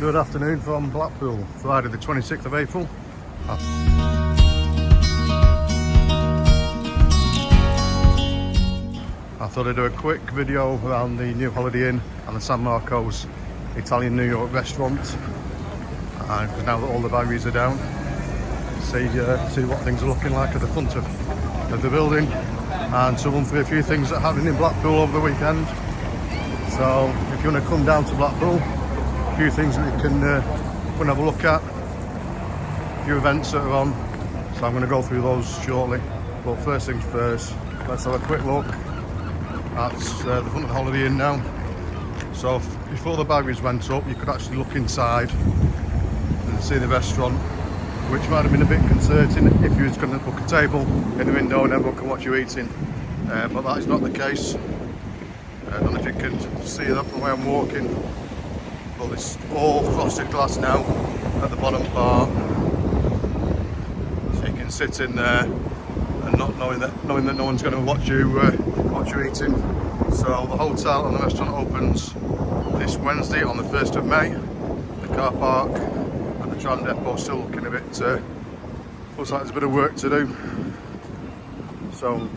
Good afternoon from Blackpool, Friday the 26th of April. I thought I'd do a quick video around the new Holiday Inn and the San Marco's Italian New York restaurant. Because now that all the barriers are down, see what things are looking like at the front of the building, and to run through a few things that happened in Blackpool over the weekend. So if you want to come down to Blackpool, a few things that you can have a look at, a few events that are on, so I'm going to go through those shortly. But first things first, let's have a quick look at the front of the Holiday Inn now. So before the barriers went up, you could actually look inside and see the restaurant, which might have been a bit concerning if you was going to book a table in the window and everyone can watch you eating, but that is not the case. I don't know if you can see that from where I'm walking, but it's all frosted glass now at the bottom part, so you can sit in there and not knowing that no one's going to watch you eating. So the hotel and the restaurant opens this Wednesday on the 1st of May. The car park and the tram depot still looking a bit, looks like there's a bit of work to do. So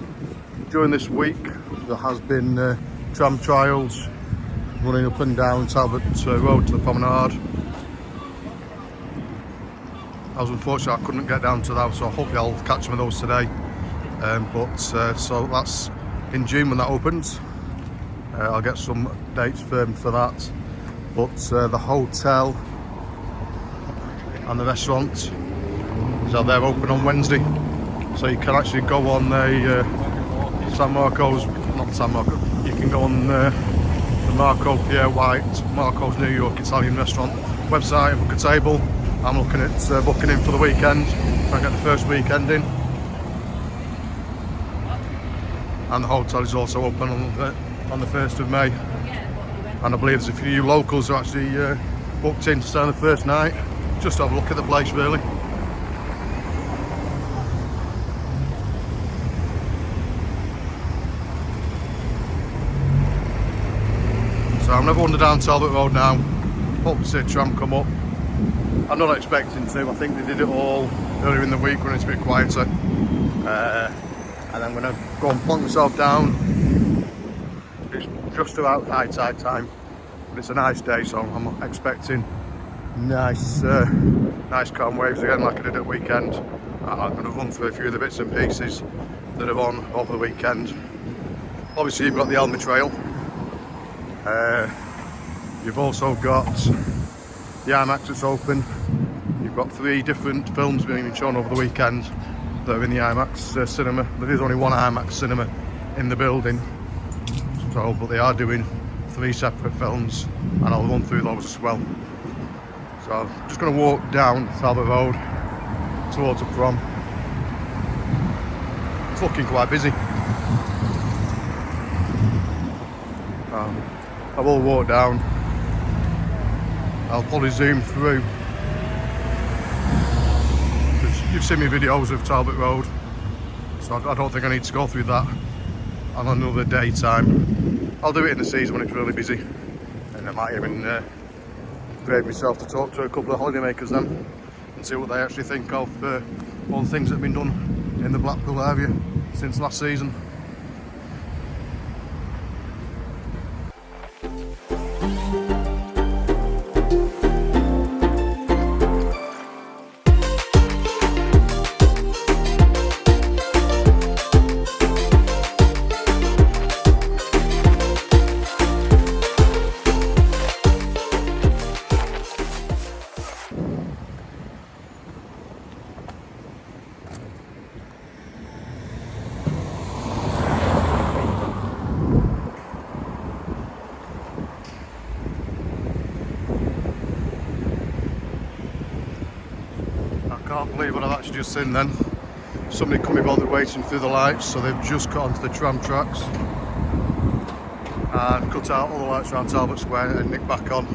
during this week there has been tram trials running up and down Talbot Road to the promenade. I was unfortunate I couldn't get down to that, so hopefully I'll catch some of those today. So that's in June when that opens. I'll get some dates firmed for that. But the hotel and the restaurant, so they're open on Wednesday. So you can actually go on the you can go on the Marco Pierre White, Marco's New York Italian restaurant website and book a table. I'm looking at booking in for the weekend, try and get the first weekend in. And the hotel is also open on the 1st of May. And I believe there's a few locals who actually booked in to stay on the first night, just to have a look at the place really. So I'm going to wander down Talbot Road now, hope to see a tram come up. I'm not expecting to, I think they did it all earlier in the week when it's a bit quieter. And I'm going to go and plonk myself down. It's just about high tide time, but it's a nice day, so I'm expecting nice calm waves again like I did at weekend. I'm going to run through a few of the bits and pieces that are on over the weekend. Obviously you've got the Elmer trail. You've also got the IMAX that's open. You've got 3 different films being shown over the weekend that are in the IMAX cinema. There is only one IMAX cinema in the building, so but they are doing 3 separate films, and I'll run through those as well. So I'm just going to walk down Talbot Road towards the prom. It's looking quite busy. I will walk down. I'll probably zoom through. You've seen me videos of Talbot Road, so I don't think I need to go through that on another daytime. I'll do it in the season when it's really busy, and I might even brave myself to talk to a couple of holidaymakers then and see what they actually think of all the things that have been done in the Blackpool area since last season. I can't believe what I've actually just seen then. Somebody couldn't be bothered waiting through the lights, so they've just got onto the tram tracks and cut out all the lights around Talbot Square and nicked back on.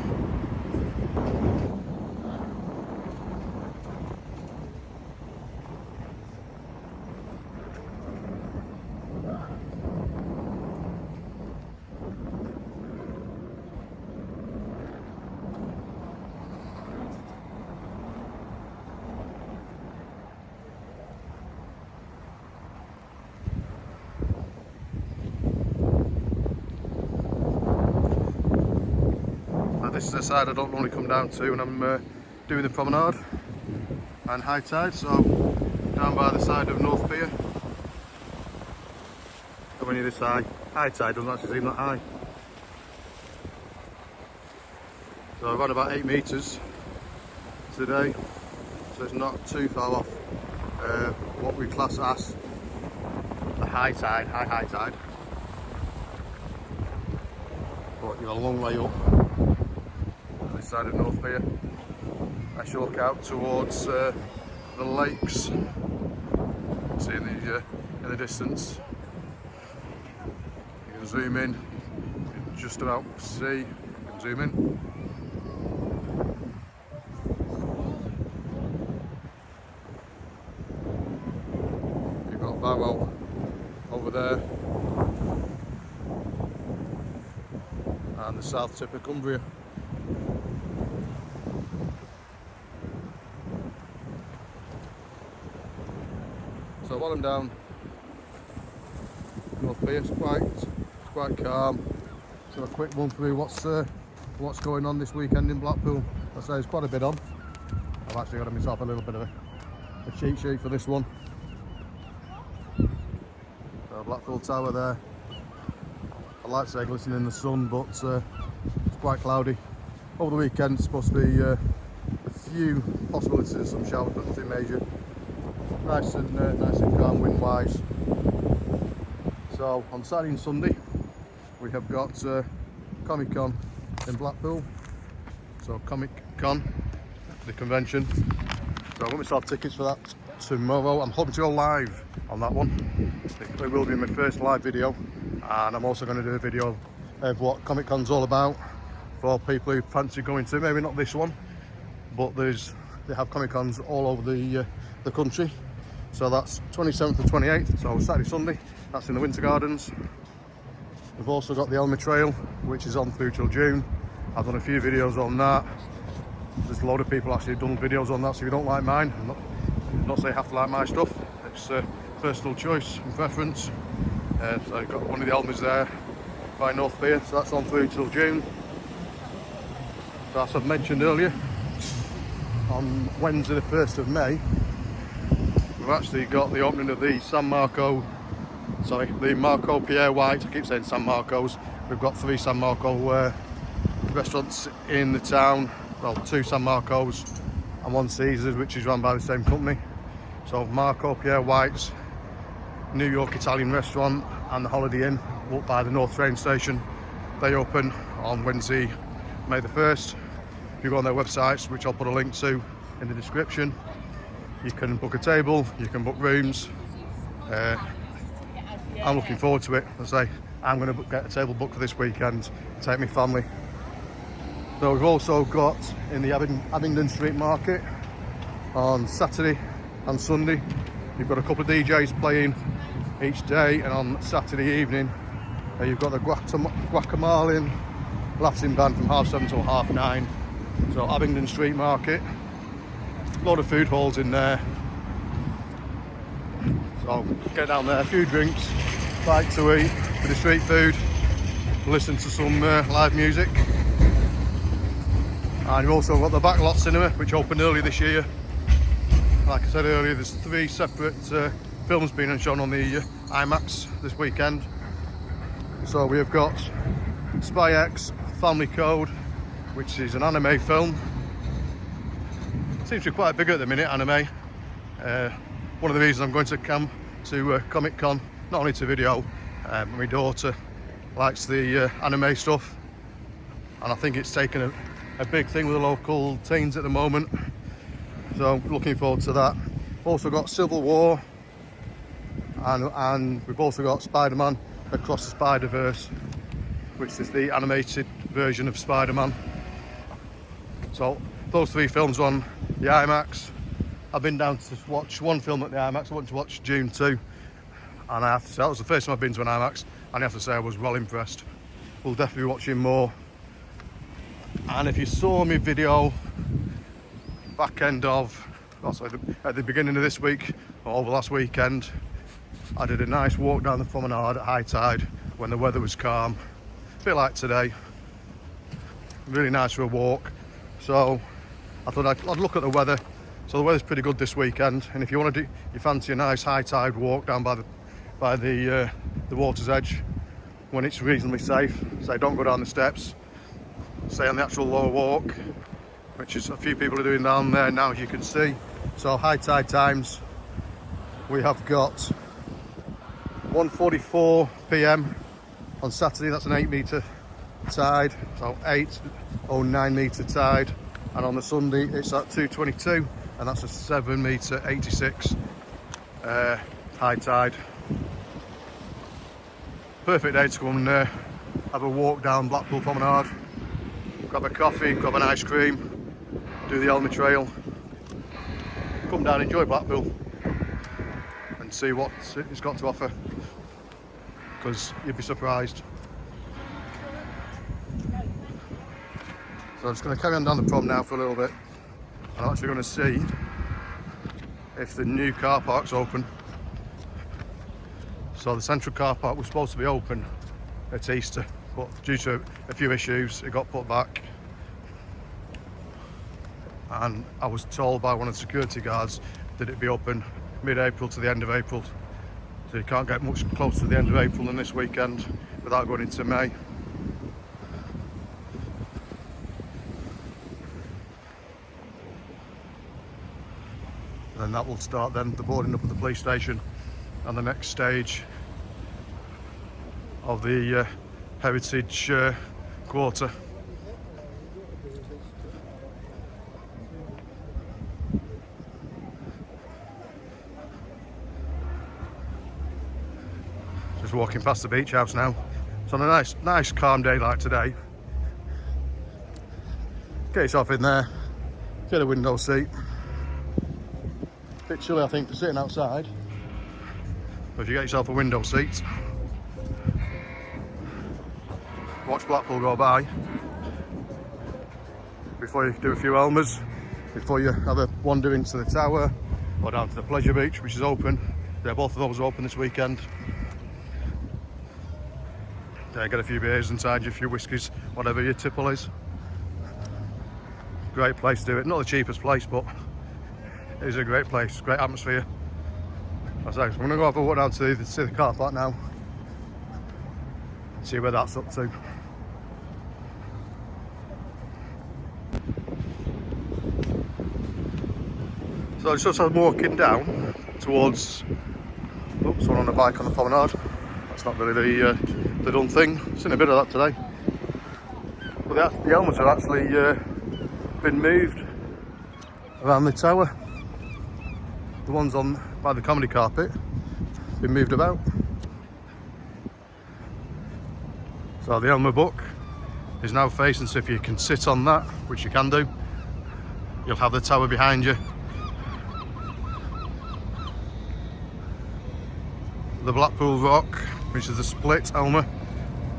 This is the side I don't normally come down to when I'm doing the promenade and high tide, so down by the side of North Pier. So when you're this high tide doesn't actually seem that high. So I've had about 8 metres today, so it's not too far off what we class as the high tide, high tide. But you're a long way up on this side of North Pier. As you look out towards the lakes, see in the distance. You can zoom in, you can just about see, you can zoom in. You've got Barrow over there, and the south tip of Cumbria. So while I'm down North Pier, it's quite calm. So a quick run through what's going on this weekend in Blackpool. I say there's quite a bit on. I've actually got myself a little bit of a cheat sheet for this one. So Blackpool Tower there. I'd like to say glistening in the sun, but it's quite cloudy. Over the weekend it's supposed to be a few possibilities of some showers, but nothing major. Nice and calm wind-wise. So on Saturday and Sunday we have got Comic Con in Blackpool. So Comic Con, the convention. So I've got myself tickets for that tomorrow. I'm hoping to go live on that one. It will be my first live video, and I'm also going to do a video of what Comic Con's all about for people who fancy going to. Maybe not this one, but they have Comic Cons all over the country. So that's 27th and 28th, so Saturday, Sunday. That's in the Winter Gardens. We've also got the Elmer Trail, which is on through till June. I've done a few videos on that. There's a load of people actually done videos on that, so if you don't like mine, I'm not saying you have to like my stuff. It's personal choice and preference. So I've got one of the Elmers there by North Pier, so that's on through till June. So as I've mentioned earlier, on Wednesday the 1st of May, we've actually got the opening of the the Marco Pierre White. I keep saying San Marco's. We've got 3 San Marco restaurants in the town. Well, 2 San Marco's and 1 Caesar's, which is run by the same company. So Marco Pierre White's New York Italian restaurant and the Holiday Inn up by the North train station. They open on Wednesday, May the 1st. If you go on their websites, which I'll put a link to in the description, you can book a table, you can book rooms. I'm looking forward to it. As I say, I'm going to get a table booked for this weekend, take my family. So we've also got in the Abingdon Street Market on Saturday and Sunday. You've got a couple of DJs playing each day, and on Saturday evening you've got the Guacamole Latin band from 7:30 till 9:30. So Abingdon Street Market, a lot of food halls in there. So get down there, a few drinks, bite to eat, for the street food, listen to some live music. And you've also got the Backlot Cinema, which opened earlier this year. Like I said earlier, there's 3 separate films being shown on the IMAX this weekend. So we have got Spy X Family Code, which is an anime film. Seems to be quite big at the minute, anime. One of the reasons I'm going to come to Comic Con, not only to video, my daughter likes the anime stuff, and I think it's taken a big thing with the local teens at the moment. So looking forward to that. Also got Civil War, and we've also got Spider-Man Across the Spider-Verse, which is the animated version of Spider-Man. So those 3 films on the IMAX. I've been down to watch 1 film at the IMAX. I went to watch Dune 2, and I have to say that was the first time I've been to an IMAX, and I have to say I was well impressed. We'll definitely be watching more. And if you saw my video at the beginning of this week or over last weekend, I did a nice walk down the promenade at high tide when the weather was calm, a bit like today. really nice for a walk. So I thought I'd look at the weather. So the weather's pretty good this weekend, and if you want to do, you fancy a nice high tide walk down by the water's edge when it's reasonably safe. So don't go down the steps. Stay on the actual lower walk, which is a few people are doing down there now, as you can see. So high tide times, we have got 1:44 p.m. on Saturday. That's an 8 metre tide, so 809 metre tide, and on the Sunday it's at 2:22, and that's a 7 metre 86 high tide. Perfect day to come and have a walk down Blackpool Promenade, grab a coffee, grab an ice cream, do the Elmer Trail, come down, enjoy Blackpool and see what it's got to offer, because you'd be surprised. So I'm just going to carry on down the prom now for a little bit, and I'm actually going to see if the new car park's open. So the central car park was supposed to be open at Easter, but due to a few issues it got put back, and I was told by one of the security guards that it'd be open mid-April to the end of April, so you can't get much closer to the end of April than this weekend without going into May. And then that will start then the boarding up at the police station and the next stage of the heritage quarter. Just walking past the beach house now. It's on a nice calm day like today. Get yourself in there, get a window seat. Bit chilly I think for sitting outside, but if you get yourself a window seat, watch Blackpool go by before you do a few Elmers, before you have a wander into the tower or down to the pleasure beach, which is open. Both of those are open this weekend. Get a few beers inside you, a few whiskies, whatever your tipple is. Great place to do it. Not the cheapest place, but it is a great place, great atmosphere. As I say, so I'm going to go have a walk down to see the car park now, see where that's up to. So it's just I'm walking down towards, someone on a bike on the promenade. That's not really the done thing. Seen a bit of that today. But the helmets have actually been moved around the tower. The ones on by the comedy carpet been moved about. So the Elmer book is now facing, so if you can sit on that, which you can do, you'll have the tower behind you. The Blackpool Rock, which is the split Elmer,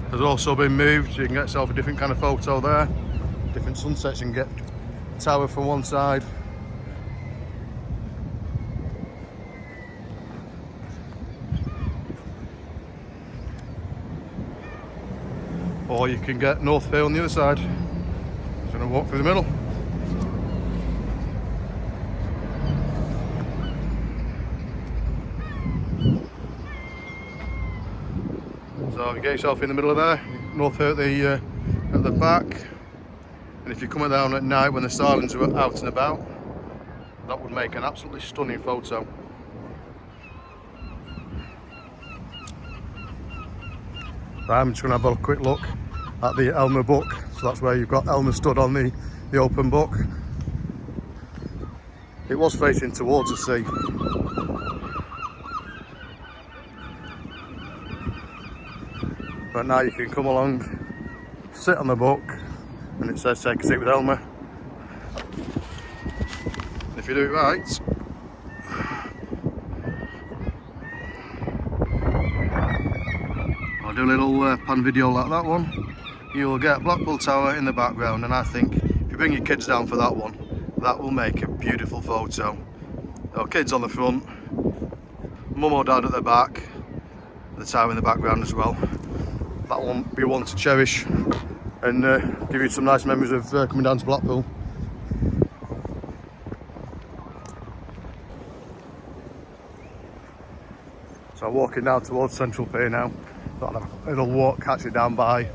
has also been moved. You can get yourself a different kind of photo there. Different sunsets, you can get tower from one side. Or you can get North Hill on the other side. Just going to walk through the middle. So you get yourself in the middle of there, North Hill at the back. And if you're coming down at night when the starlings are out and about, that would make an absolutely stunning photo. I'm just going to have a quick look at the Elmer book. So that's where you've got Elmer stood on the open book. It was facing towards the sea. But now you can come along, sit on the book, and it says take a seat with Elmer. If you do it right, I'll do a little pan video like that one. You will get Blackpool Tower in the background, and I think if you bring your kids down for that one, that will make a beautiful photo. So kids on the front, mum or dad at the back, the tower in the background as well. That will be one to cherish and give you some nice memories of coming down to Blackpool. So I'm walking down towards Central Pier now. Thought I'd have a little walk, catch it down by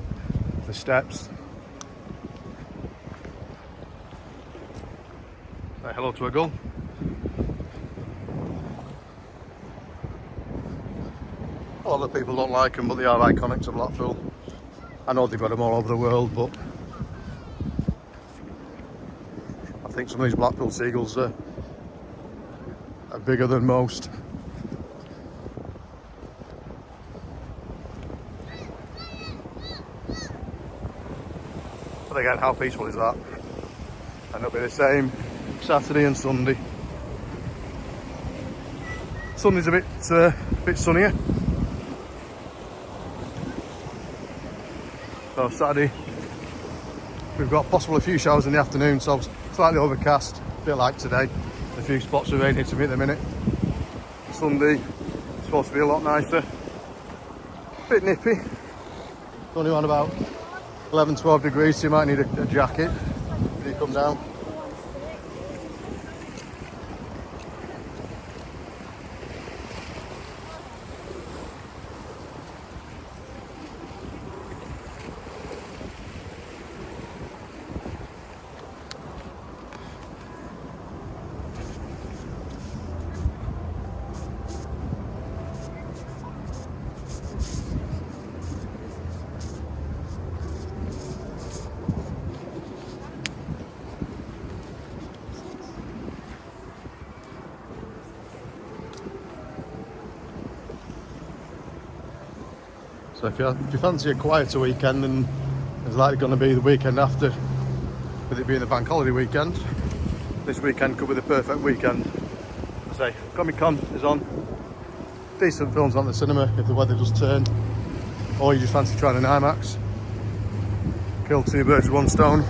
the steps. Say hello to a gull. A lot of people don't like them, but they are iconic to Blackpool. I know they've got them all over the world, but I think some of these Blackpool seagulls are bigger than most. But again, how peaceful is that? And it'll be the same Saturday and Sunday. Sunday's a bit sunnier. So Saturday, we've got possibly a few showers in the afternoon, so slightly overcast, a bit like today. A few spots of rain hitting me at the minute. Sunday, supposed to be a lot nicer. A bit nippy. Only on about 11-12 degrees, so you might need a jacket when you come down. So if you fancy a quieter weekend, then it's likely going to be the weekend after, with it being the bank holiday weekend. This weekend could be the perfect weekend. I say, Comic-Con is on. Decent films on the cinema if the weather does turn. Or you just fancy trying an IMAX. Kill two birds with one stone.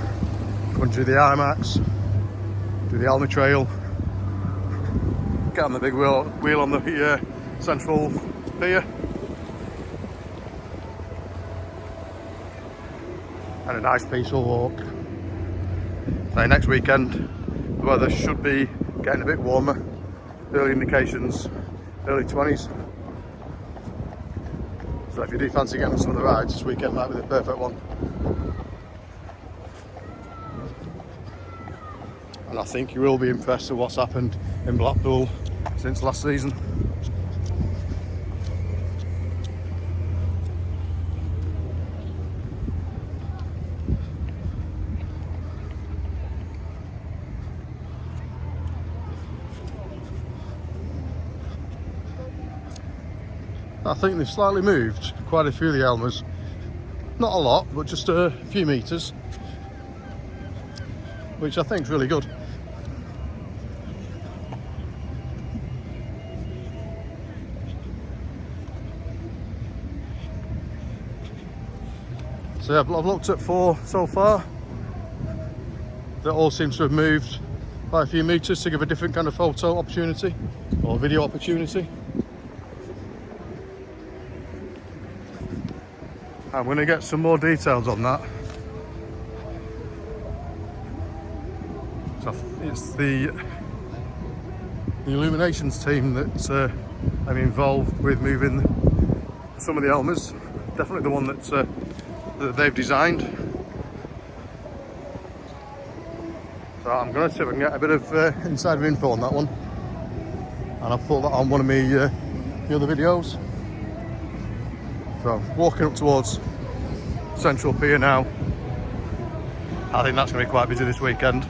Go and do the IMAX. Do the Elmer trail. Get on the big wheel on the Central Pier. And a nice peaceful walk. So next weekend the weather should be getting a bit warmer. Early indications, early 20s. So if you do fancy getting some of the rides, this weekend might be the perfect one. And I think you will be impressed with what's happened in Blackpool since last season. I think they've slightly moved quite a few of the Elmers. Not a lot, but just a few metres, which I think is really good. So I've looked at 4 so far. They all seem to have moved by a few metres to give a different kind of photo opportunity or video opportunity. I'm going to get some more details on that. So it's the illuminations team that I'm involved with moving some of the Elmers. Definitely the one that they've designed. So I'm going to see if I can get a bit of insider info on that one, and I'll put that on one of the other videos. So walking up towards Central Pier now. I think that's going to be quite busy this weekend.